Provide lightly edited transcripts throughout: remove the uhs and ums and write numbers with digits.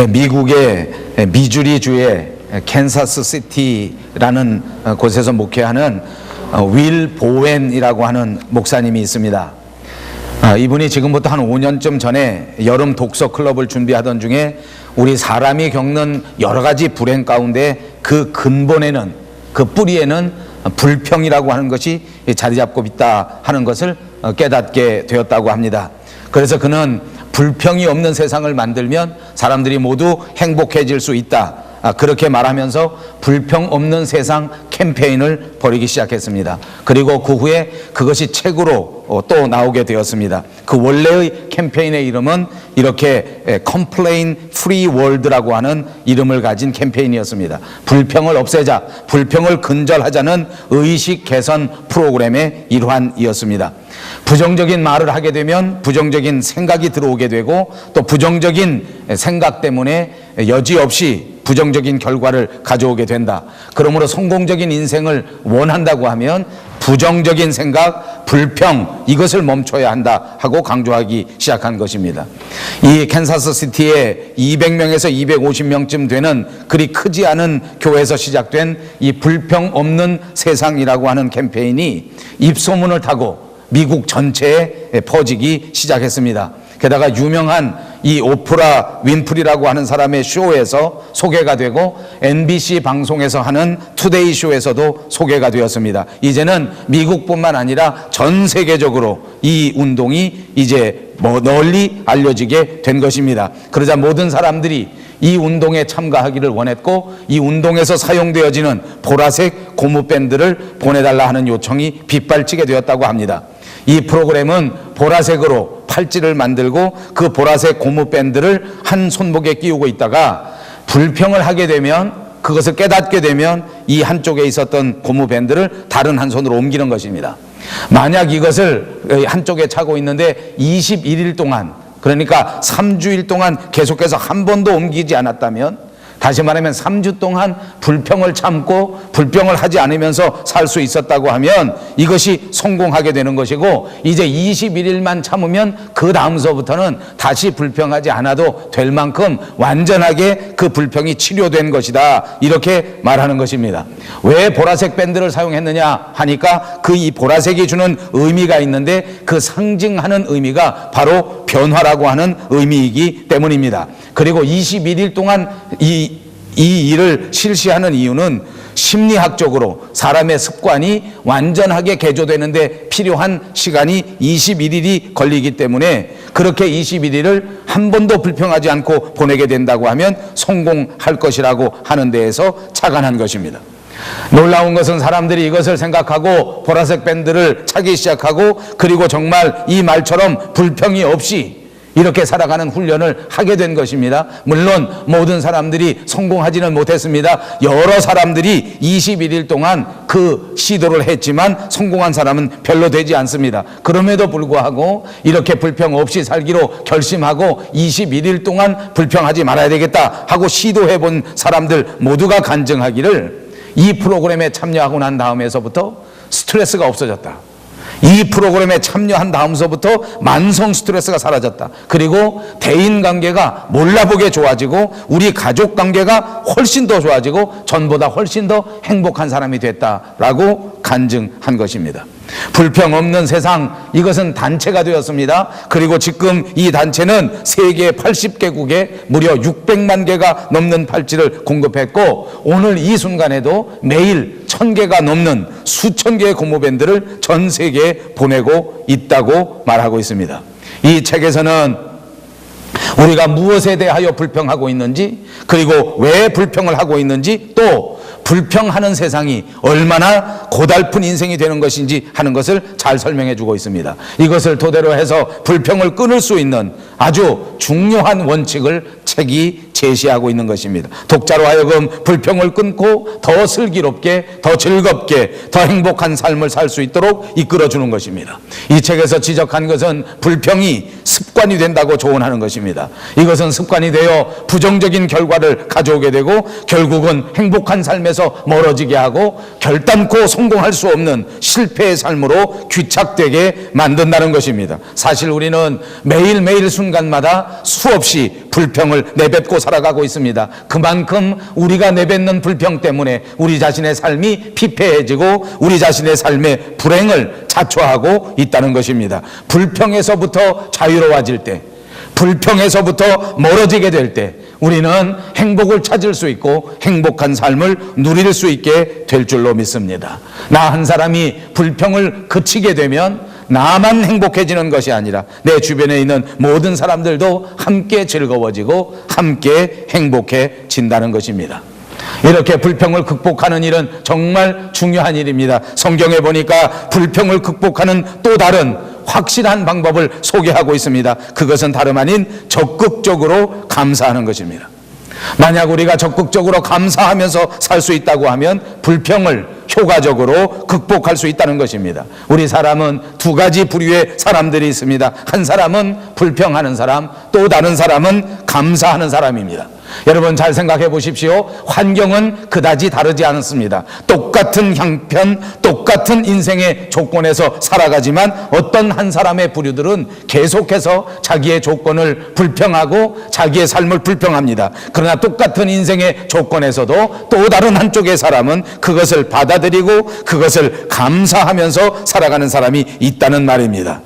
미국의 미주리주의 캔사스 시티라는 곳에서 목회하는 윌 보웬이라고 하는 목사님이 있습니다. 이분이 지금부터 한 5년쯤 전에 여름 독서 클럽을 준비하던 중에 우리 사람이 겪는 여러 가지 불행 가운데 그 근본에는, 그 뿌리에는 불평이라고 하는 것이 자리 잡고 있다 하는 것을 깨닫게 되었다고 합니다. 그래서 그는 불평이 없는 세상을 만들면 사람들이 모두 행복해질 수 있다, 그렇게 말하면서 불평 없는 세상 캠페인을 벌이기 시작했습니다. 그리고 그 후에 그것이 책으로 또 나오게 되었습니다. 그 원래의 캠페인의 이름은 이렇게 Complain Free World라고 하는 이름을 가진 캠페인이었습니다. 불평을 없애자, 불평을 근절하자는 의식 개선 프로그램의 일환이었습니다. 부정적인 말을 하게 되면 부정적인 생각이 들어오게 되고, 또 부정적인 생각 때문에 여지없이 부정적인 결과를 가져오게 된다. 그러므로 성공적인 인생을 원한다고 하면 부정적인 생각, 불평, 이것을 멈춰야 한다 하고 강조하기 시작한 것입니다. 이 캔사스 시티에 200명에서 250명쯤 되는 그리 크지 않은 교회에서 시작된 이 불평 없는 세상이라고 하는 캠페인이 입소문을 타고 미국 전체에 퍼지기 시작했습니다. 게다가 유명한 이 오프라 윈프리라고 하는 사람의 쇼에서 소개가 되고, NBC 방송에서 하는 투데이 쇼에서도 소개가 되었습니다. 이제는 미국뿐만 아니라 전 세계적으로 이 운동이 이제 널리 알려지게 된 것입니다. 그러자 모든 사람들이 이 운동에 참가하기를 원했고, 이 운동에서 사용되어지는 보라색 고무밴드를 보내달라 하는 요청이 빗발치게 되었다고 합니다. 이 프로그램은 보라색으로 팔찌를 만들고 그 보라색 고무밴드를 한 손목에 끼우고 있다가 불평을 하게 되면, 그것을 깨닫게 되면 이 한쪽에 있었던 고무밴드를 다른 한 손으로 옮기는 것입니다. 만약 이것을 한쪽에 차고 있는데 21일 동안, 그러니까 3주일 동안 계속해서 한 번도 옮기지 않았다면, 다시 말하면 3주 동안 불평을 참고 불평을 하지 않으면서 살 수 있었다고 하면 이것이 성공하게 되는 것이고, 이제 21일만 참으면 그 다음서부터는 다시 불평하지 않아도 될 만큼 완전하게 그 불평이 치료된 것이다, 이렇게 말하는 것입니다. 왜 보라색 밴드를 사용했느냐 하니까 그 이 보라색이 주는 의미가 있는데, 그 상징하는 의미가 바로 변화라고 하는 의미이기 때문입니다. 그리고 21일 동안 이 일을 실시하는 이유는 심리학적으로 사람의 습관이 완전하게 개조되는데 필요한 시간이 21일이 걸리기 때문에, 그렇게 21일을 한 번도 불평하지 않고 보내게 된다고 하면 성공할 것이라고 하는 데에서 착안한 것입니다. 놀라운 것은 사람들이 이것을 생각하고 보라색 밴드를 차기 시작하고, 그리고 정말 이 말처럼 불평이 없이 이렇게 살아가는 훈련을 하게 된 것입니다. 물론 모든 사람들이 성공하지는 못했습니다. 여러 사람들이 21일 동안 그 시도를 했지만 성공한 사람은 별로 되지 않습니다. 그럼에도 불구하고 이렇게 불평 없이 살기로 결심하고 21일 동안 불평하지 말아야 되겠다 하고 시도해 본 사람들 모두가 간증하기를, 이 프로그램에 참여하고 난 다음에서부터 스트레스가 없어졌다, 이 프로그램에 참여한 다음서부터 만성 스트레스가 사라졌다, 그리고 대인관계가 몰라보게 좋아지고 우리 가족관계가 훨씬 더 좋아지고 전보다 훨씬 더 행복한 사람이 됐다라고 간증한 것입니다. 불평 없는 세상, 이것은 단체가 되었습니다. 그리고 지금 이 단체는 세계 80개국에 무려 600만 개가 넘는 팔찌를 공급했고, 오늘 이 순간에도 매일 1000개가 넘는 수천 개의 고무밴드를 전 세계에 보내고 있다고 말하고 있습니다. 이 책에서는 우리가 무엇에 대하여 불평하고 있는지, 그리고 왜 불평을 하고 있는지, 또 불평하는 세상이 얼마나 고달픈 인생이 되는 것인지 하는 것을 잘 설명해 주고 있습니다. 이것을 토대로 해서 불평을 끊을 수 있는 아주 중요한 원칙을 책이 제시하고 있는 것입니다. 독자로 하여금 불평을 끊고 더 슬기롭게, 더 즐겁게, 더 행복한 삶을 살 수 있도록 이끌어주는 것입니다. 이 책에서 지적한 것은 불평이 습관이 된다고 조언하는 것입니다. 이것은 습관이 되어 부정적인 결과를 가져오게 되고 결국은 행복한 삶에서 멀어지게 하고 결단코 성공할 수 없는 실패의 삶으로 귀착되게 만든다는 것입니다. 사실 우리는 매일매일 순간마다 수없이 불평을 내뱉고 살아가고 있습니다. 그만큼 우리가 내뱉는 불평 때문에 우리 자신의 삶이 피폐해지고 우리 자신의 삶의 불행을 자초하고 있다는 것입니다. 불평에서부터 자유로워질 때, 불평에서부터 멀어지게 될 때 우리는 행복을 찾을 수 있고 행복한 삶을 누릴 수 있게 될 줄로 믿습니다. 나 한 사람이 불평을 그치게 되면 나만 행복해지는 것이 아니라 내 주변에 있는 모든 사람들도 함께 즐거워지고 함께 행복해진다는 것입니다. 이렇게 불평을 극복하는 일은 정말 중요한 일입니다. 성경에 보니까 불평을 극복하는 또 다른 확실한 방법을 소개하고 있습니다. 그것은 다름 아닌 적극적으로 감사하는 것입니다. 만약 우리가 적극적으로 감사하면서 살 수 있다고 하면 불평을 효과적으로 극복할 수 있다는 것입니다. 우리 사람은 두 가지 부류의 사람들이 있습니다. 한 사람은 불평하는 사람, 또 다른 사람은 감사하는 사람입니다. 여러분 잘 생각해 보십시오. 환경은 그다지 다르지 않습니다. 똑같은 형편, 똑같은 인생의 조건에서 살아가지만 어떤 한 사람의 부류들은 계속해서 자기의 조건을 불평하고 자기의 삶을 불평합니다. 그러나 똑같은 인생의 조건에서도 또 다른 한쪽의 사람은 그것을 받아들이고 그것을 감사하면서 살아가는 사람이 있다는 말입니다.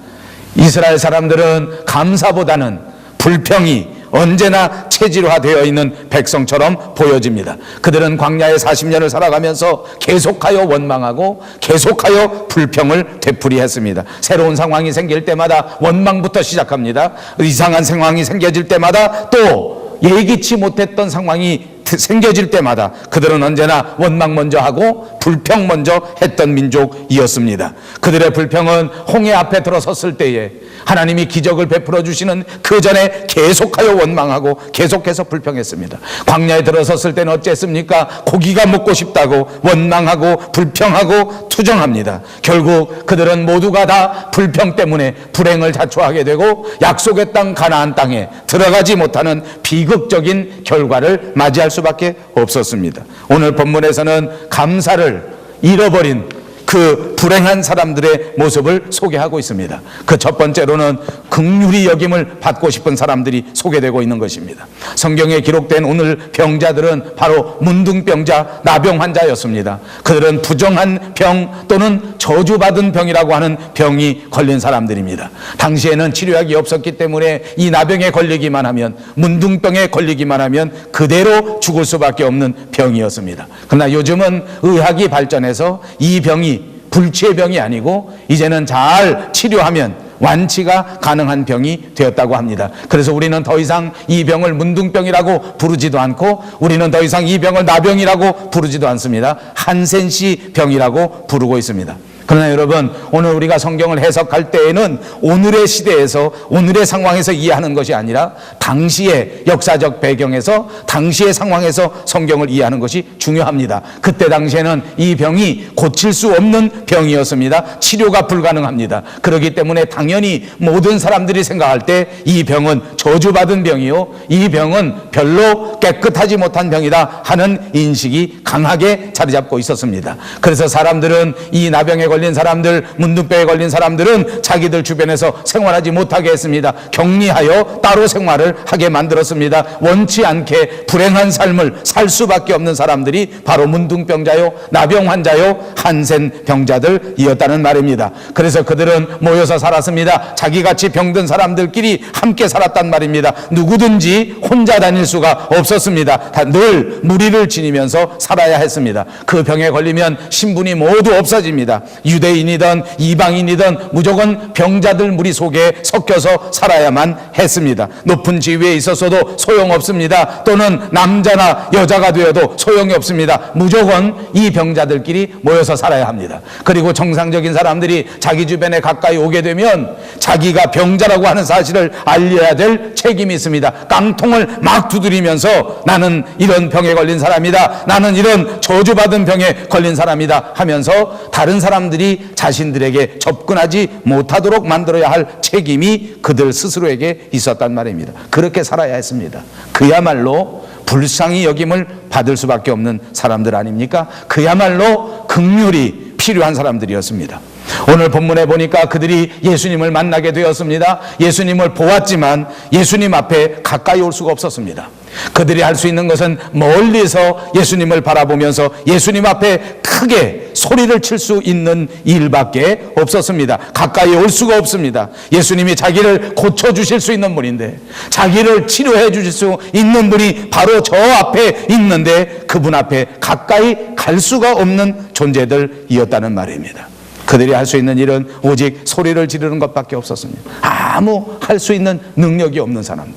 이스라엘 사람들은 감사보다는 불평이 언제나 체질화되어 있는 백성처럼 보여집니다. 그들은 광야에 40년을 살아가면서 계속하여 원망하고 계속하여 불평을 되풀이했습니다. 새로운 상황이 생길 때마다 원망부터 시작합니다. 이상한 상황이 생겨질 때마다 또 예기치 못했던 상황이 생겨질 때마다 그들은 언제나 원망 먼저 하고 불평 먼저 했던 민족이었습니다. 그들의 불평은 홍해 앞에 들어섰을 때에 하나님이 기적을 베풀어 주시는 그 전에 계속하여 원망하고 계속해서 불평했습니다. 광야에 들어섰을 때는 어쨌습니까? 고기가 먹고 싶다고 원망하고 불평하고 투정합니다. 결국 그들은 모두가 다 불평 때문에 불행을 자초하게 되고 약속의 땅 가나안 땅에 들어가지 못하는 비극적인 결과를 맞이할 수밖에 없었습니다. 오늘 본문에서는 감사를 잃어버린 그 불행한 사람들의 모습을 소개하고 있습니다. 그 첫 번째로는 긍휼히 여김을 받고 싶은 사람들이 소개되고 있는 것입니다. 성경에 기록된 오늘 병자들은 바로 문둥병자, 나병 환자였습니다. 그들은 부정한 병 또는 저주받은 병이라고 하는 병이 걸린 사람들입니다. 당시에는 치료약이 없었기 때문에 이 나병에 걸리기만 하면, 문둥병에 걸리기만 하면 그대로 죽을 수밖에 없는 병이었습니다. 그러나 요즘은 의학이 발전해서 이 병이 불치의 병이 아니고 이제는 잘 치료하면 완치가 가능한 병이 되었다고 합니다. 그래서 우리는 더 이상 이 병을 문둥병이라고 부르지도 않고 우리는 더 이상 이 병을 나병이라고 부르지도 않습니다. 한센시 병이라고 부르고 있습니다. 그러나 여러분, 오늘 우리가 성경을 해석할 때에는 오늘의 시대에서 오늘의 상황에서 이해하는 것이 아니라 당시의 역사적 배경에서 당시의 상황에서 성경을 이해하는 것이 중요합니다. 그때 당시에는 이 병이 고칠 수 없는 병이었습니다. 치료가 불가능합니다. 그렇기 때문에 당연히 모든 사람들이 생각할 때 이 병은 저주받은 병이요, 이 병은 별로 깨끗하지 못한 병이다 하는 인식이 강하게 자리 잡고 있었습니다. 그래서 사람들은 이 나병에 걸린 사람들, 문둥병에 걸린 사람들은 자기들 주변에서 생활하지 못하게 했습니다. 격리하여 따로 생활을 하게 만들었습니다. 원치 않게 불행한 삶을 살 수밖에 없는 사람들이 바로 문둥병자요, 나병 환자요, 한센 병자들이었다는 말입니다. 그래서 그들은 모여서 살았습니다. 자기같이 병든 사람들끼리 함께 살았단 말입니다. 누구든지 혼자 다닐 수가 없었습니다. 다 늘 무리를 지니면서 살아야 했습니다. 그 병에 걸리면 신분이 모두 없어집니다. 유대인이든 이방인이든 무조건 병자들 무리 속에 섞여서 살아야만 했습니다. 높은 지위에 있었어도 소용없습니다. 또는 남자나 여자가 되어도 소용이 없습니다. 무조건 이 병자들끼리 모여서 살아야 합니다. 그리고 정상적인 사람들이 자기 주변에 가까이 오게 되면 자기가 병자라고 하는 사실을 알려야 될 책임이 있습니다. 깡통을 막 두드리면서 나는 이런 병에 걸린 사람이다, 나는 이런 저주받은 병에 걸린 사람이다 하면서 다른 사람들이 자신들에게 접근하지 못하도록 만들어야 할 책임이 그들 스스로에게 있었단 말입니다. 그렇게 살아야 했습니다. 그야말로 불쌍히 여김을 받을 수밖에 없는 사람들 아닙니까? 그야말로 긍휼이 필요한 사람들이었습니다. 오늘 본문에 보니까 그들이 예수님을 만나게 되었습니다. 예수님을 보았지만 예수님 앞에 가까이 올 수가 없었습니다. 그들이 할 수 있는 것은 멀리서 예수님을 바라보면서 예수님 앞에 크게 소리를 칠 수 있는 일밖에 없었습니다. 가까이 올 수가 없습니다. 예수님이 자기를 고쳐주실 수 있는 분인데, 자기를 치료해 주실 수 있는 분이 바로 저 앞에 있는데 그분 앞에 가까이 갈 수가 없는 존재들이었다는 말입니다. 그들이 할 수 있는 일은 오직 소리를 지르는 것밖에 없었습니다. 아무 할 수 있는 능력이 없는 사람들,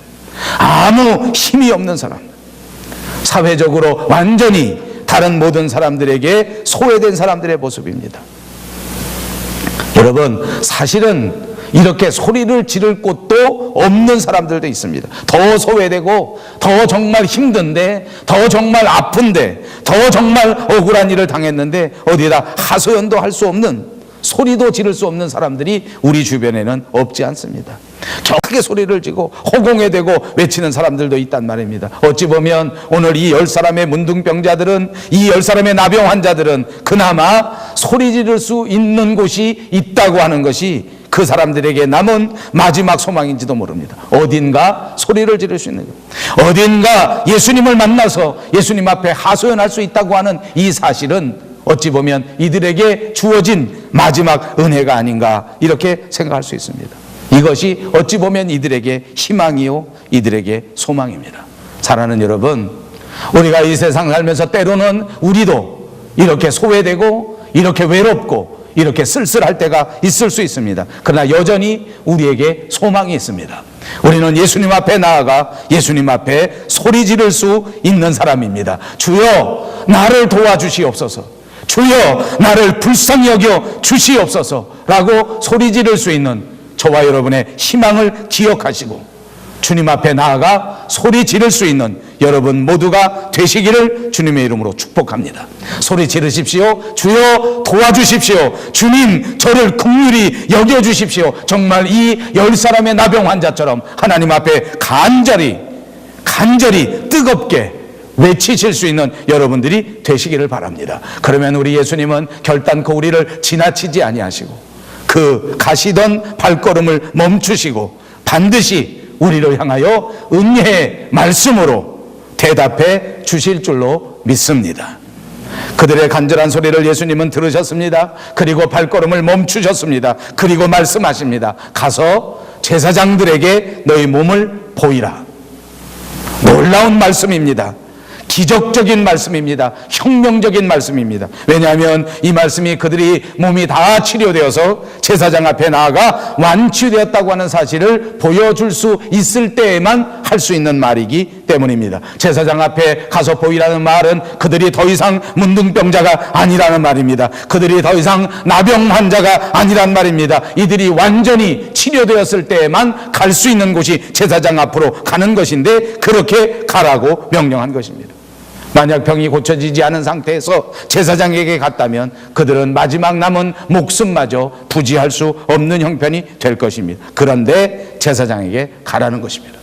아무 힘이 없는 사람들, 사회적으로 완전히 다른 모든 사람들에게 소외된 사람들의 모습입니다. 여러분, 사실은 이렇게 소리를 지를 곳도 없는 사람들도 있습니다. 더 소외되고, 더 정말 힘든데, 더 정말 아픈데, 더 정말 억울한 일을 당했는데 어디에다 하소연도 할 수 없는, 소리도 지를 수 없는 사람들이 우리 주변에는 없지 않습니다. 격하게 소리를 지고 호공에 대고 외치는 사람들도 있단 말입니다. 어찌 보면 오늘 이 10사람의 문둥병자들은, 이 10사람의 나병 환자들은 그나마 소리 지를 수 있는 곳이 있다고 하는 것이 그 사람들에게 남은 마지막 소망인지도 모릅니다. 어딘가 소리를 지를 수 있는 것, 어딘가 예수님을 만나서 예수님 앞에 하소연할 수 있다고 하는 이 사실은 어찌 보면 이들에게 주어진 마지막 은혜가 아닌가, 이렇게 생각할 수 있습니다. 이것이 어찌 보면 이들에게 희망이요, 이들에게 소망입니다. 사랑하는 여러분, 우리가 이 세상 살면서 때로는 우리도 이렇게 소외되고 이렇게 외롭고 이렇게 쓸쓸할 때가 있을 수 있습니다. 그러나 여전히 우리에게 소망이 있습니다. 우리는 예수님 앞에 나아가 예수님 앞에 소리 지를 수 있는 사람입니다. 주여 나를 도와주시옵소서, 주여 나를 불쌍히 여겨 주시옵소서 라고 소리 지를 수 있는 저와 여러분의 희망을 기억하시고 주님 앞에 나아가 소리 지를 수 있는 여러분 모두가 되시기를 주님의 이름으로 축복합니다. 소리 지르십시오. 주여 도와주십시오. 주님 저를 긍휼히 여겨주십시오. 정말 이 10사람의 나병 환자처럼 하나님 앞에 간절히 뜨겁게 외치실 수 있는 여러분들이 되시기를 바랍니다. 그러면 우리 예수님은 결단코 우리를 지나치지 아니하시고 그 가시던 발걸음을 멈추시고 반드시 우리를 향하여 은혜의 말씀으로 대답해 주실 줄로 믿습니다. 그들의 간절한 소리를 예수님은 들으셨습니다. 그리고 발걸음을 멈추셨습니다. 그리고 말씀하십니다. 가서 제사장들에게 너희 몸을 보이라. 놀라운 말씀입니다. 기적적인 말씀입니다. 혁명적인 말씀입니다. 왜냐하면 이 말씀이 그들이 몸이 다 치료되어서 제사장 앞에 나아가 완치되었다고 하는 사실을 보여줄 수 있을 때에만 할 수 있는 말이기 때문입니다. 제사장 앞에 가서 보이라는 말은 그들이 더 이상 문둥병자가 아니라는 말입니다. 그들이 더 이상 나병 환자가 아니란 말입니다. 이들이 완전히 치료되었을 때에만 갈 수 있는 곳이 제사장 앞으로 가는 것인데 그렇게 가라고 명령한 것입니다. 만약 병이 고쳐지지 않은 상태에서 제사장에게 갔다면 그들은 마지막 남은 목숨마저 부지할 수 없는 형편이 될 것입니다. 그런데 제사장에게 가라는 것입니다.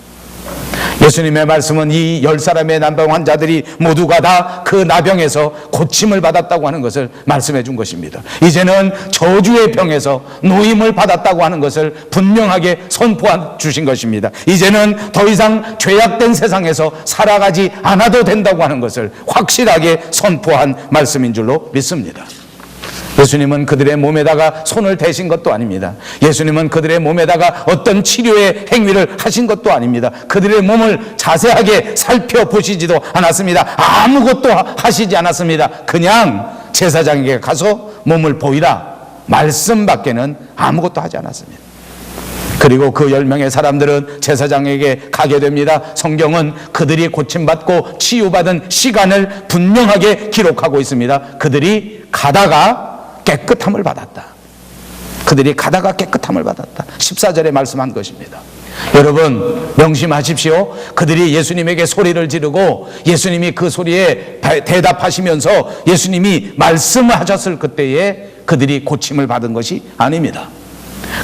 예수님의 말씀은 이 10사람의 나병 환자들이 모두가 다 그 나병에서 고침을 받았다고 하는 것을 말씀해 준 것입니다. 이제는 저주의 병에서 노임을 받았다고 하는 것을 분명하게 선포해 주신 것입니다. 이제는 더 이상 죄악된 세상에서 살아가지 않아도 된다고 하는 것을 확실하게 선포한 말씀인 줄로 믿습니다. 예수님은 그들의 몸에다가 손을 대신 것도 아닙니다. 예수님은 그들의 몸에다가 어떤 치료의 행위를 하신 것도 아닙니다. 그들의 몸을 자세하게 살펴보시지도 않았습니다. 아무것도 하시지 않았습니다. 그냥 제사장에게 가서 몸을 보이라 말씀밖에는 아무것도 하지 않았습니다. 그리고 그 10명의 사람들은 제사장에게 가게 됩니다. 성경은 그들이 고침받고 치유받은 시간을 분명하게 기록하고 있습니다. 그들이 가다가 깨끗함을 받았다. 그들이 가다가 깨끗함을 받았다. 14절에 말씀한 것입니다. 여러분 명심하십시오. 그들이 예수님에게 소리를 지르고 예수님이 그 소리에 대답하시면서 예수님이 말씀하셨을 그때에 그들이 고침을 받은 것이 아닙니다.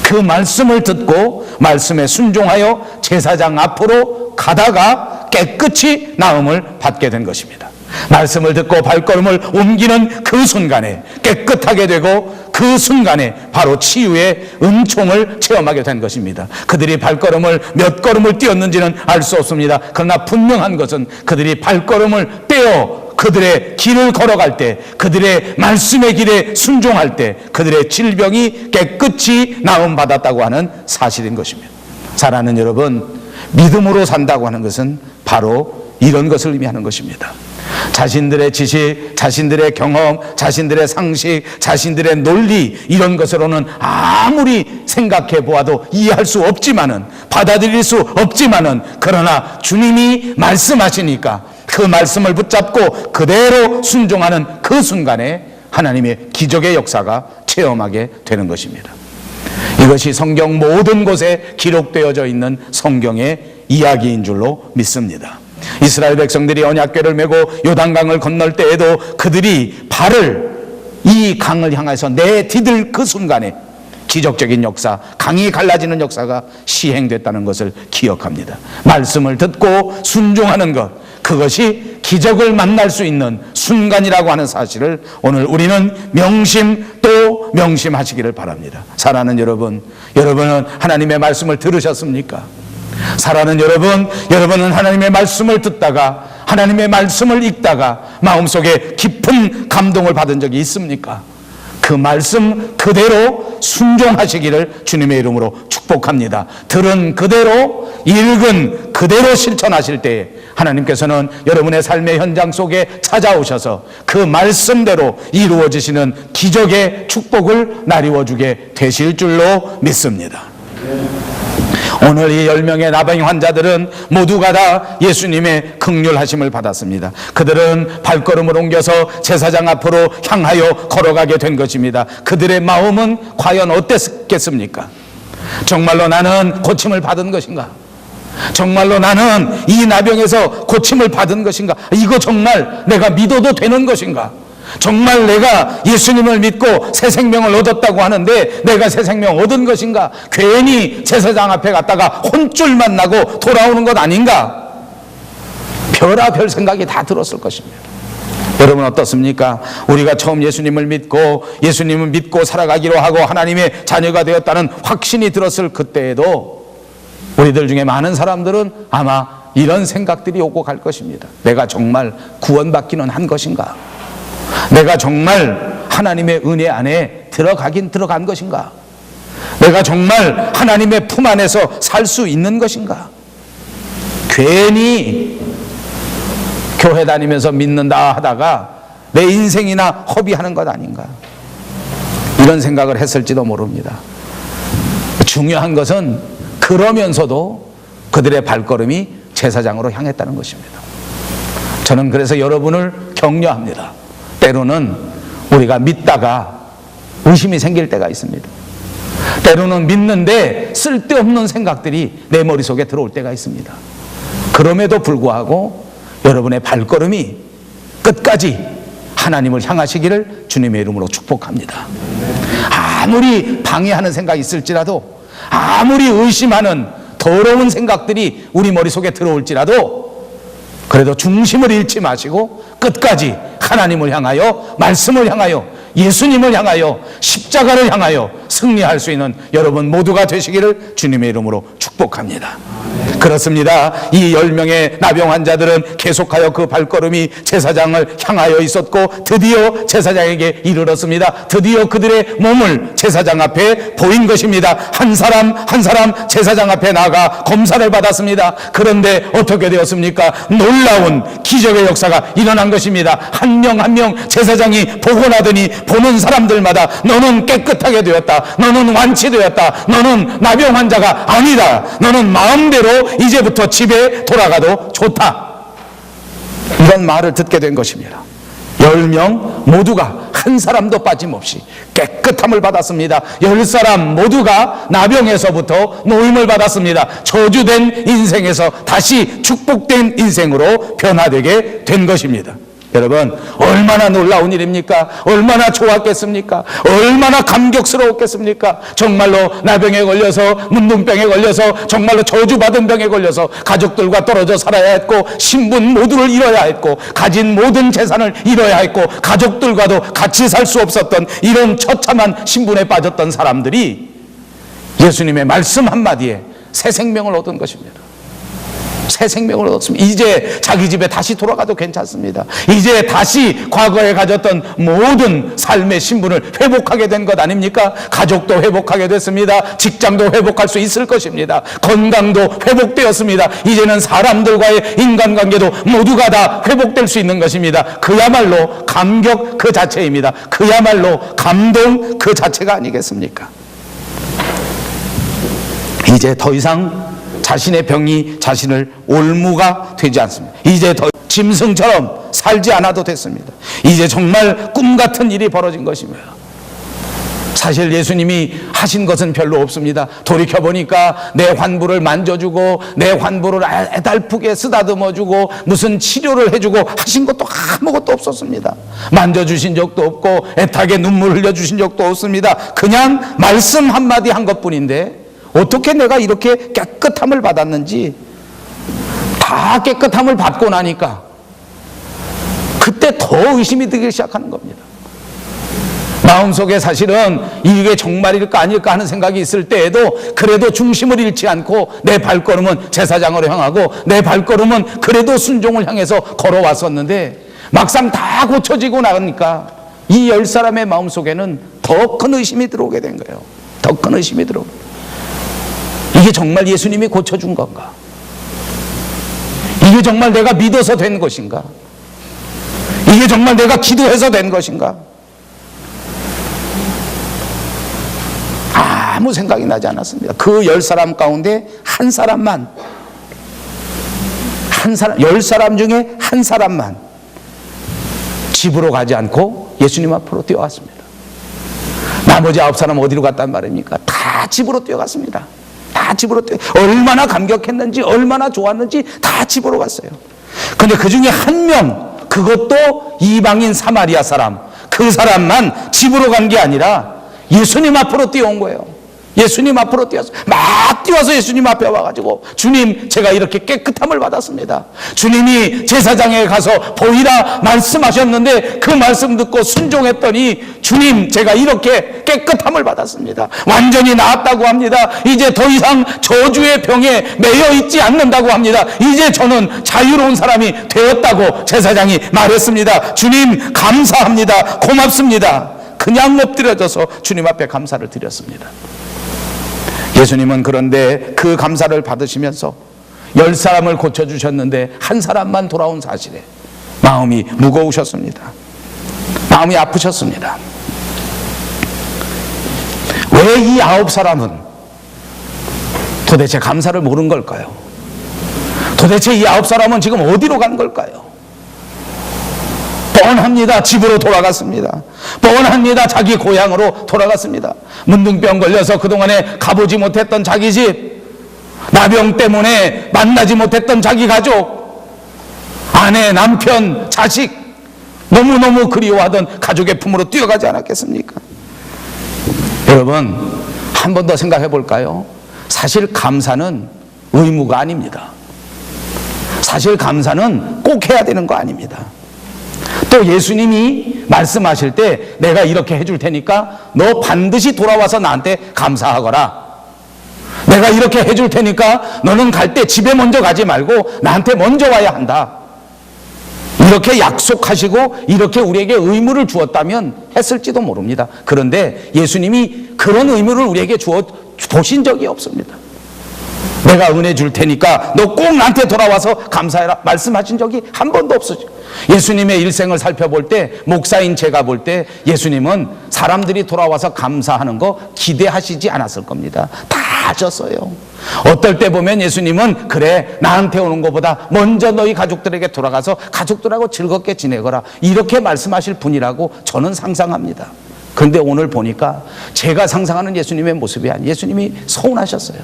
그 말씀을 듣고 말씀에 순종하여 제사장 앞으로 가다가 깨끗이 나음을 받게 된 것입니다. 말씀을 듣고 발걸음을 옮기는 그 순간에 깨끗하게 되고 그 순간에 바로 치유의 은총을 체험하게 된 것입니다. 그들이 발걸음을 몇 걸음을 뛰었는지는 알 수 없습니다. 그러나 분명한 것은 그들이 발걸음을 떼어 그들의 길을 걸어갈 때, 그들의 말씀의 길에 순종할 때 그들의 질병이 깨끗이 나음받았다고 하는 사실인 것입니다. 사랑하는 여러분, 믿음으로 산다고 하는 것은 바로 이런 것을 의미하는 것입니다. 자신들의 지식, 자신들의 경험, 자신들의 상식, 자신들의 논리, 이런 것으로는 아무리 생각해 보아도 이해할 수 없지만은, 받아들일 수 없지만은, 그러나 주님이 말씀하시니까 그 말씀을 붙잡고 그대로 순종하는 그 순간에 하나님의 기적의 역사가 체험하게 되는 것입니다. 이것이 성경 모든 곳에 기록되어져 있는 성경의 이야기인 줄로 믿습니다. 이스라엘 백성들이 언약궤를 메고 요단강을 건널 때에도 그들이 발을 이 강을 향해서 내디딜 그 순간에 기적적인 역사, 강이 갈라지는 역사가 시행됐다는 것을 기억합니다. 말씀을 듣고 순종하는 것, 그것이 기적을 만날 수 있는 순간이라고 하는 사실을 오늘 우리는 명심 또 명심하시기를 바랍니다. 사랑하는 여러분, 여러분은 하나님의 말씀을 들으셨습니까? 사랑하는 여러분, 여러분은 하나님의 말씀을 듣다가, 하나님의 말씀을 읽다가 마음속에 깊은 감동을 받은 적이 있습니까? 그 말씀 그대로 순종하시기를 주님의 이름으로 축복합니다. 들은 그대로, 읽은 그대로 실천하실 때에 하나님께서는 여러분의 삶의 현장 속에 찾아오셔서 그 말씀대로 이루어지시는 기적의 축복을 나리워주게 되실 줄로 믿습니다. 오늘 이 10명의 나병 환자들은 모두가 다 예수님의 긍휼하심을 받았습니다. 그들은 발걸음을 옮겨서 제사장 앞으로 향하여 걸어가게 된 것입니다. 그들의 마음은 과연 어땠겠습니까? 정말로 나는 고침을 받은 것인가? 정말로 나는 이 나병에서 고침을 받은 것인가? 이거 정말 내가 믿어도 되는 것인가? 정말 내가 예수님을 믿고 새 생명을 얻었다고 하는데 내가 새 생명 얻은 것인가? 괜히 제사장 앞에 갔다가 혼쭐만 나고 돌아오는 것 아닌가? 별의별 생각이 다 들었을 것입니다. 여러분 어떻습니까? 우리가 처음 예수님을 믿고 살아가기로 하고 하나님의 자녀가 되었다는 확신이 들었을 그때에도 우리들 중에 많은 사람들은 아마 이런 생각들이 오고 갈 것입니다. 내가 정말 구원받기는 한 것인가? 내가 정말 하나님의 은혜 안에 들어간 것인가? 내가 정말 하나님의 품 안에서 살 수 있는 것인가? 괜히 교회 다니면서 믿는다 하다가 내 인생이나 허비하는 것 아닌가? 이런 생각을 했을지도 모릅니다. 중요한 것은 그러면서도 그들의 발걸음이 제사장으로 향했다는 것입니다. 저는 그래서 여러분을 격려합니다. 때로는 우리가 믿다가 의심이 생길 때가 있습니다. 때로는 믿는데 쓸데없는 생각들이 내 머릿속에 들어올 때가 있습니다. 그럼에도 불구하고 여러분의 발걸음이 끝까지 하나님을 향하시기를 주님의 이름으로 축복합니다. 아무리 방해하는 생각이 있을지라도, 아무리 의심하는 더러운 생각들이 우리 머릿속에 들어올지라도 그래도 중심을 잃지 마시고 끝까지 하나님을 향하여, 말씀을 향하여, 예수님을 향하여, 십자가를 향하여 승리할 수 있는 여러분 모두가 되시기를 주님의 이름으로 축복합니다. 그렇습니다. 이 10명의 나병 환자들은 계속하여 그 발걸음이 제사장을 향하여 있었고 드디어 제사장에게 이르렀습니다. 드디어 그들의 몸을 제사장 앞에 보인 것입니다. 한 사람 한 사람 제사장 앞에 나가 검사를 받았습니다. 그런데 어떻게 되었습니까? 놀라운 기적의 역사가 일어난 것입니다. 한 명 한 명 제사장이 보고 나더니 보는 사람들마다 너는 깨끗하게 되었다, 너는 완치되었다, 너는 나병 환자가 아니다, 너는 마음대로 이제부터 집에 돌아가도 좋다, 이런 말을 듣게 된 것입니다. 10명 모두가 한 사람도 빠짐없이 깨끗함을 받았습니다. 10사람 모두가 나병에서부터 노임을 받았습니다. 저주된 인생에서 다시 축복된 인생으로 변화되게 된 것입니다. 여러분, 얼마나 놀라운 일입니까? 얼마나 좋았겠습니까? 얼마나 감격스러웠겠습니까? 정말로 나병에 걸려서, 문둥병에 걸려서, 정말로 저주받은 병에 걸려서 가족들과 떨어져 살아야 했고, 신분 모두를 잃어야 했고, 가진 모든 재산을 잃어야 했고, 가족들과도 같이 살 수 없었던 이런 처참한 신분에 빠졌던 사람들이 예수님의 말씀 한마디에 새 생명을 얻은 것입니다. 새 생명을 얻었습니다. 이제 자기 집에 다시 돌아가도 괜찮습니다. 이제 다시 과거에 가졌던 모든 삶의 신분을 회복하게 된 것 아닙니까? 가족도 회복하게 됐습니다. 직장도 회복할 수 있을 것입니다. 건강도 회복되었습니다. 이제는 사람들과의 인간관계도 모두가 다 회복될 수 있는 것입니다. 그야말로 감격 그 자체입니다. 그야말로 감동 그 자체가 아니겠습니까? 이제 더 이상 자신의 병이 자신을 올무가 되지 않습니다. 이제 더 짐승처럼 살지 않아도 됐습니다. 이제 정말 꿈 같은 일이 벌어진 것입니다. 사실 예수님이 하신 것은 별로 없습니다. 돌이켜보니까 내 환부를 만져주고 내 환부를 애달프게 쓰다듬어주고 무슨 치료를 해주고 하신 것도 아무것도 없었습니다. 만져주신 적도 없고 애타게 눈물 흘려주신 적도 없습니다. 그냥 말씀 한마디 한 것뿐인데 어떻게 내가 이렇게 깨끗함을 받았는지, 다 깨끗함을 받고 나니까 그때 더 의심이 들기 시작하는 겁니다. 마음속에 사실은 이게 정말일까 아닐까 하는 생각이 있을 때에도 그래도 중심을 잃지 않고 내 발걸음은 제사장으로 향하고 내 발걸음은 그래도 순종을 향해서 걸어왔었는데 막상 다 고쳐지고 나니까 이 10사람의 마음속에는 더 큰 의심이 들어오게 된 거예요. 더 큰 의심이 들어오게. 이게 정말 예수님이 고쳐준 건가? 이게 정말 내가 믿어서 된 것인가? 이게 정말 내가 기도해서 된 것인가? 아무 생각이 나지 않았습니다. 그 10사람 가운데 한 사람만, 10사람 중에 한 사람만 집으로 가지 않고 예수님 앞으로 뛰어왔습니다. 나머지 9사람 어디로 갔단 말입니까? 다 집으로 뛰어갔습니다. 다 집으로 얼마나 감격했는지 얼마나 좋았는지 다 집으로 갔어요. 근데 그 중에 한 명, 그것도 이방인 사마리아 사람, 그 사람만 집으로 간 게 아니라 예수님 앞으로 뛰어온 거예요. 예수님 앞으로 뛰어서 막 뛰어서 예수님 앞에 와가지고 주님, 제가 이렇게 깨끗함을 받았습니다. 주님이 제사장에 가서 보이라 말씀하셨는데 그 말씀 듣고 순종했더니 주님, 제가 이렇게 깨끗함을 받았습니다. 완전히 나았다고 합니다. 이제 더 이상 저주의 병에 매여 있지 않는다고 합니다. 이제 저는 자유로운 사람이 되었다고 제사장이 말했습니다. 주님, 감사합니다. 고맙습니다. 그냥 엎드려져서 주님 앞에 감사를 드렸습니다. 예수님은 그런데 그 감사를 받으시면서 10사람을 고쳐주셨는데 한 사람만 돌아온 사실에 마음이 무거우셨습니다. 마음이 아프셨습니다. 왜 이 9사람은 도대체 감사를 모른 걸까요? 도대체 이 9사람은 지금 어디로 간 걸까요? 뻔합니다. 집으로 돌아갔습니다. 뻔합니다. 자기 고향으로 돌아갔습니다. 문둥병 걸려서 그동안에 가보지 못했던 자기 집, 나병 때문에 만나지 못했던 자기 가족, 아내, 남편, 자식, 너무너무 그리워하던 가족의 품으로 뛰어가지 않았겠습니까? 여러분, 한 번 더 생각해 볼까요? 사실 감사는 의무가 아닙니다. 사실 감사는 꼭 해야 되는 거 아닙니다. 또 예수님이 말씀하실 때 내가 이렇게 해줄 테니까 너 반드시 돌아와서 나한테 감사하거라. 내가 이렇게 해줄 테니까 너는 갈 때 집에 먼저 가지 말고 나한테 먼저 와야 한다. 이렇게 약속하시고 이렇게 우리에게 의무를 주었다면 했을지도 모릅니다. 그런데 예수님이 그런 의무를 우리에게 주어 보신 적이 없습니다. 내가 은혜 줄 테니까 너 꼭 나한테 돌아와서 감사해라 말씀하신 적이 한 번도 없었죠. 예수님의 일생을 살펴볼 때, 목사인 제가 볼 때 예수님은 사람들이 돌아와서 감사하는 거 기대하시지 않았을 겁니다. 다 아셨어요. 어떨 때 보면 예수님은 그래, 나한테 오는 것보다 먼저 너희 가족들에게 돌아가서 가족들하고 즐겁게 지내거라, 이렇게 말씀하실 분이라고 저는 상상합니다. 그런데 오늘 보니까 제가 상상하는 예수님의 모습이 아니에요. 예수님이 서운하셨어요.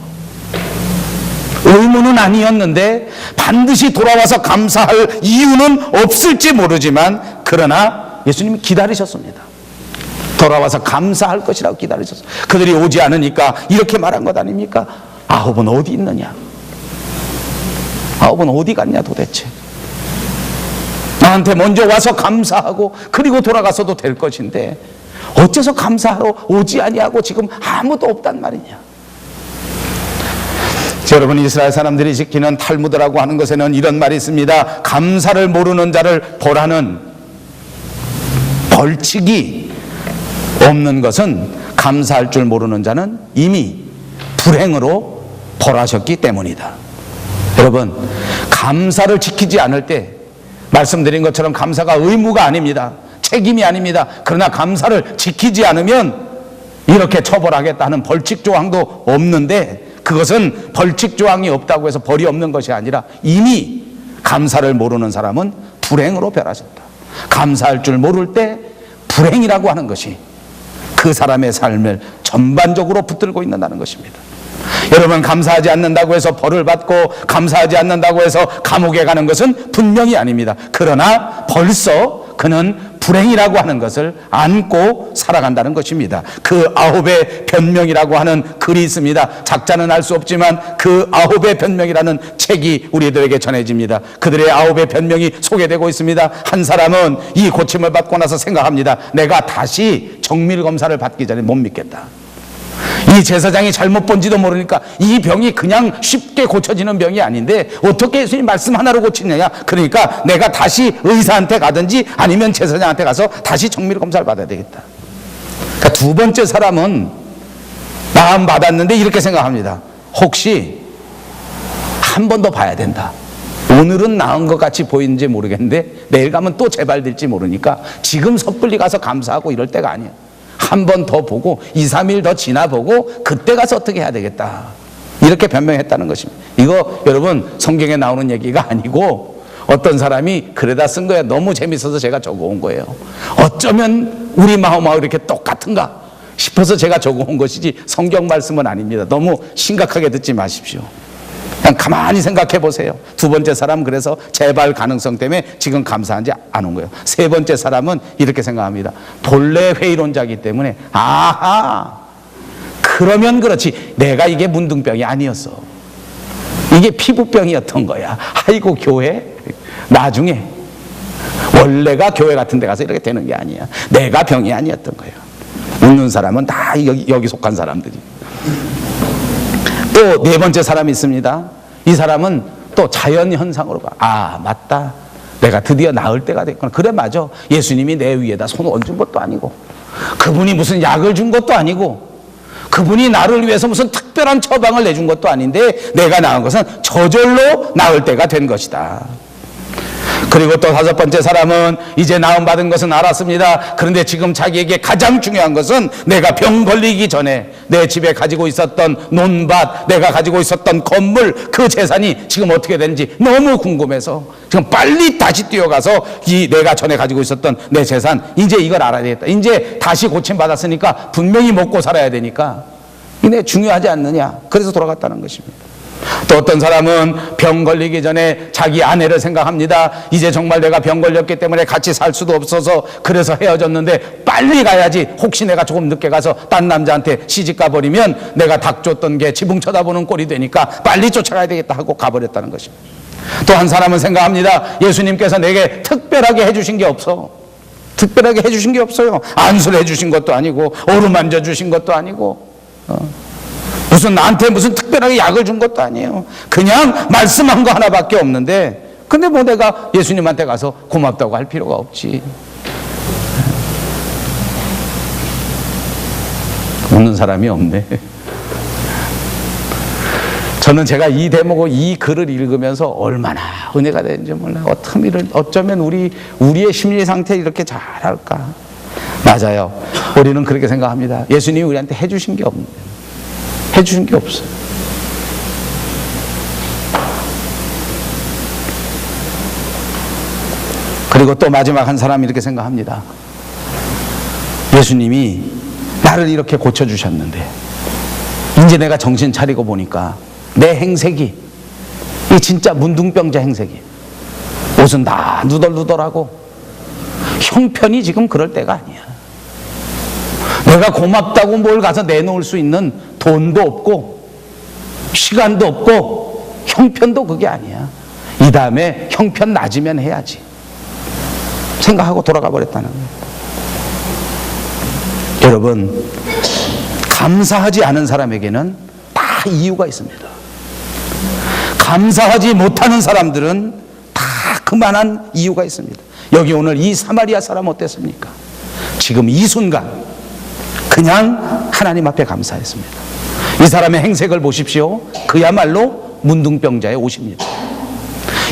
의무는 아니었는데 반드시 돌아와서 감사할 이유는 없을지 모르지만 그러나 예수님이 기다리셨습니다. 돌아와서 감사할 것이라고 기다리셨어요. 그들이 오지 않으니까 이렇게 말한 것 아닙니까? 아홉은 어디 있느냐? 아홉은 어디 갔냐 도대체? 나한테 먼저 와서 감사하고 그리고 돌아가서도 될 것인데 어째서 감사하러 오지 아니하고 지금 아무도 없단 말이냐? 여러분, 이스라엘 사람들이 지키는 탈무드라고 하는 것에는 이런 말이 있습니다. 감사를 모르는 자를 벌하는 벌칙이 없는 것은 감사할 줄 모르는 자는 이미 불행으로 벌하셨기 때문이다. 여러분, 감사를 지키지 않을 때 말씀드린 것처럼 감사가 의무가 아닙니다. 책임이 아닙니다. 그러나 감사를 지키지 않으면 이렇게 처벌하겠다는 벌칙 조항도 없는데 그것은 벌칙 조항이 없다고 해서 벌이 없는 것이 아니라 이미 감사를 모르는 사람은 불행으로 변하셨다. 감사할 줄 모를 때 불행이라고 하는 것이 그 사람의 삶을 전반적으로 붙들고 있는다는 것입니다. 여러분, 감사하지 않는다고 해서 벌을 받고 감사하지 않는다고 해서 감옥에 가는 것은 분명히 아닙니다. 그러나 벌써 그는 불행이라고 하는 것을 안고 살아간다는 것입니다. 그 아홉의 변명이라고 하는 글이 있습니다. 작자는 알 수 없지만 그 아홉의 변명이라는 책이 우리들에게 전해집니다. 그들의 아홉의 변명이 소개되고 있습니다. 한 사람은 이 고침을 받고 나서 생각합니다. 내가 다시 정밀검사를 받기 전에 못 믿겠다. 이 제사장이 잘못 본지도 모르니까 이 병이 그냥 쉽게 고쳐지는 병이 아닌데 어떻게 예수님 말씀 하나로 고치느냐. 그러니까 내가 다시 의사한테 가든지 아니면 제사장한테 가서 다시 정밀검사를 받아야 되겠다. 그러니까 두 번째 사람은 나음 받았는데 이렇게 생각합니다. 혹시 한 번 더 봐야 된다. 오늘은 나은 것 같이 보이는지 모르겠는데 내일 가면 또 재발될지 모르니까 지금 섣불리 가서 감사하고 이럴 때가 아니야. 한 번 더 보고 2, 3일 더 지나보고 그때 가서 어떻게 해야 되겠다. 이렇게 변명했다는 것입니다. 이거 여러분 성경에 나오는 얘기가 아니고 어떤 사람이 글에다 쓴 거예요. 너무 재밌어서 제가 적어온 거예요. 어쩌면 우리 마음하고 이렇게 똑같은가 싶어서 제가 적어온 것이지 성경 말씀은 아닙니다. 너무 심각하게 듣지 마십시오. 그냥 가만히 생각해 보세요. 두 번째 사람 그래서 재발 가능성 때문에 지금 감사한지 안 온 거예요. 세 번째 사람은 이렇게 생각합니다. 본래 회의론자이기 때문에 아하 그러면 그렇지 내가 이게 문둥병이 아니었어. 이게 피부병이었던 거야. 아이고 교회 나중에 원래가 교회 같은 데 가서 이렇게 되는 게 아니야. 내가 병이 아니었던 거예요. 웃는 사람은 다 여기 속한 사람들이. 또 네 번째 사람이 있습니다. 이 사람은 또 자연현상으로 봐. 아 맞다. 내가 드디어 나을 때가 됐구나. 그래 맞아. 예수님이 내 위에다 손을 얹은 것도 아니고 그분이 무슨 약을 준 것도 아니고 그분이 나를 위해서 무슨 특별한 처방을 내준 것도 아닌데 내가 나은 것은 저절로 나을 때가 된 것이다. 그리고 또 다섯 번째 사람은 이제 나음 받은 것은 알았습니다. 그런데 지금 자기에게 가장 중요한 것은 내가 병 걸리기 전에 내 집에 가지고 있었던 논밭, 내가 가지고 있었던 건물, 그 재산이 지금 어떻게 되는지 너무 궁금해서 지금 빨리 다시 뛰어가서 이 내가 전에 가지고 있었던 내 재산 이제 이걸 알아야 되겠다. 이제 다시 고침 받았으니까 분명히 먹고 살아야 되니까 이게 중요하지 않느냐. 그래서 돌아갔다는 것입니다. 또 어떤 사람은 병 걸리기 전에 자기 아내를 생각합니다. 이제 정말 내가 병 걸렸기 때문에 같이 살 수도 없어서 그래서 헤어졌는데 빨리 가야지. 혹시 내가 조금 늦게 가서 딴 남자한테 시집 가버리면 내가 닭 줬던 게 지붕 쳐다보는 꼴이 되니까 빨리 쫓아가야 되겠다 하고 가버렸다는 것입니다. 또 한 사람은 생각합니다. 예수님께서 내게 특별하게 해주신 게 없어. 특별하게 해주신 게 없어요. 안수를 해주신 것도 아니고 어루만져 주신 것도 아니고 무슨 나한테 무슨 특별하게 약을 준 것도 아니에요. 그냥 말씀한 거 하나밖에 없는데 근데 뭐 내가 예수님한테 가서 고맙다고 할 필요가 없지. 웃는 사람이 없네. 저는 제가 이 대목을 이 글을 읽으면서 얼마나 은혜가 되는지 몰라요. 어쩌면 우리의 심리 상태 이렇게 잘할까. 맞아요. 우리는 그렇게 생각합니다. 예수님이 우리한테 해주신 게 없네. 해주신 게 없어요. 그리고 또 마지막 한 사람이 이렇게 생각합니다. 예수님이 나를 이렇게 고쳐주셨는데 이제 내가 정신 차리고 보니까 내 행색이 이 진짜 문둥병자 행색이에요. 옷은 다 누덜누덜하고. 형편이 지금 그럴 때가 아니야. 내가 고맙다고 뭘 가서 내놓을 수 있는 돈도 없고 시간도 없고 형편도 그게 아니야. 이 다음에 형편 낮으면 해야지 생각하고 돌아가 버렸다는 거예요. 여러분, 감사하지 않은 사람에게는 다 이유가 있습니다. 감사하지 못하는 사람들은 다 그만한 이유가 있습니다. 여기 오늘 이 사마리아 사람 어땠습니까? 지금 이 순간 그냥 하나님 앞에 감사했습니다. 이 사람의 행색을 보십시오. 그야말로 문둥병자의 옷입니다.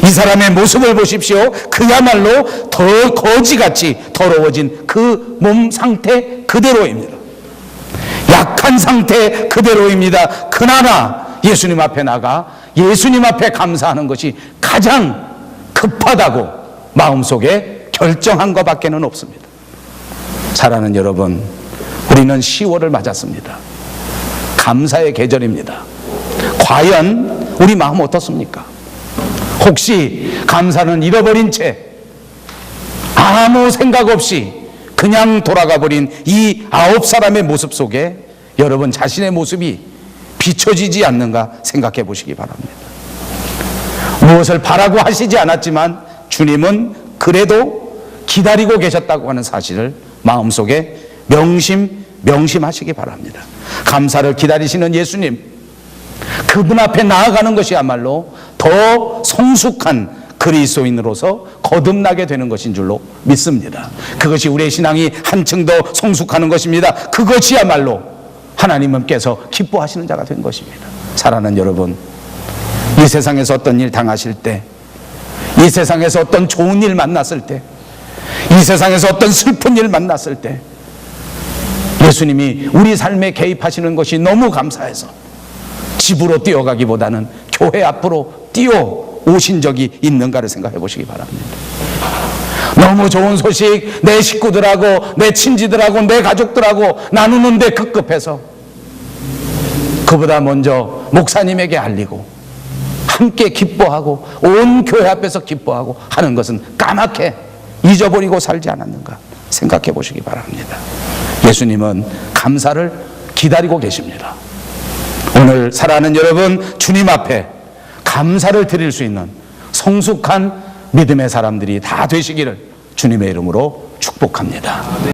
이 사람의 모습을 보십시오. 그야말로 더 거지같이 더러워진 그 몸 상태 그대로입니다. 약한 상태 그대로입니다. 그나마 예수님 앞에 나가 예수님 앞에 감사하는 것이 가장 급하다고 마음속에 결정한 것밖에는 없습니다. 사랑하는 여러분, 우리는 10월을 맞았습니다. 감사의 계절입니다. 과연 우리 마음 어떻습니까? 혹시 감사는 잃어버린 채 아무 생각 없이 그냥 돌아가 버린 이 9사람의 모습 속에 여러분 자신의 모습이 비춰지지 않는가 생각해 보시기 바랍니다. 무엇을 바라고 하시지 않았지만 주님은 그래도 기다리고 계셨다고 하는 사실을 마음속에 명심하시기 바랍니다. 감사를 기다리시는 예수님, 그분 앞에 나아가는 것이야말로 더 성숙한 그리스도인으로서 거듭나게 되는 것인 줄로 믿습니다. 그것이 우리의 신앙이 한층 더 성숙하는 것입니다. 그것이야말로 하나님께서 기뻐하시는 자가 된 것입니다. 사랑하는 여러분, 이 세상에서 어떤 일 당하실 때, 이 세상에서 어떤 좋은 일 만났을 때, 이 세상에서 어떤 슬픈 일 만났을 때 예수님이 우리 삶에 개입하시는 것이 너무 감사해서 집으로 뛰어가기보다는 교회 앞으로 뛰어오신 적이 있는가를 생각해 보시기 바랍니다. 너무 좋은 소식 내 식구들하고 내 친지들하고 내 가족들하고 나누는데 급급해서 그보다 먼저 목사님에게 알리고 함께 기뻐하고 온 교회 앞에서 기뻐하고 하는 것은 까맣게 잊어버리고 살지 않았는가 생각해 보시기 바랍니다. 예수님은 감사를 기다리고 계십니다. 오늘 사랑하는 여러분, 주님 앞에 감사를 드릴 수 있는 성숙한 믿음의 사람들이 다 되시기를 주님의 이름으로 축복합니다.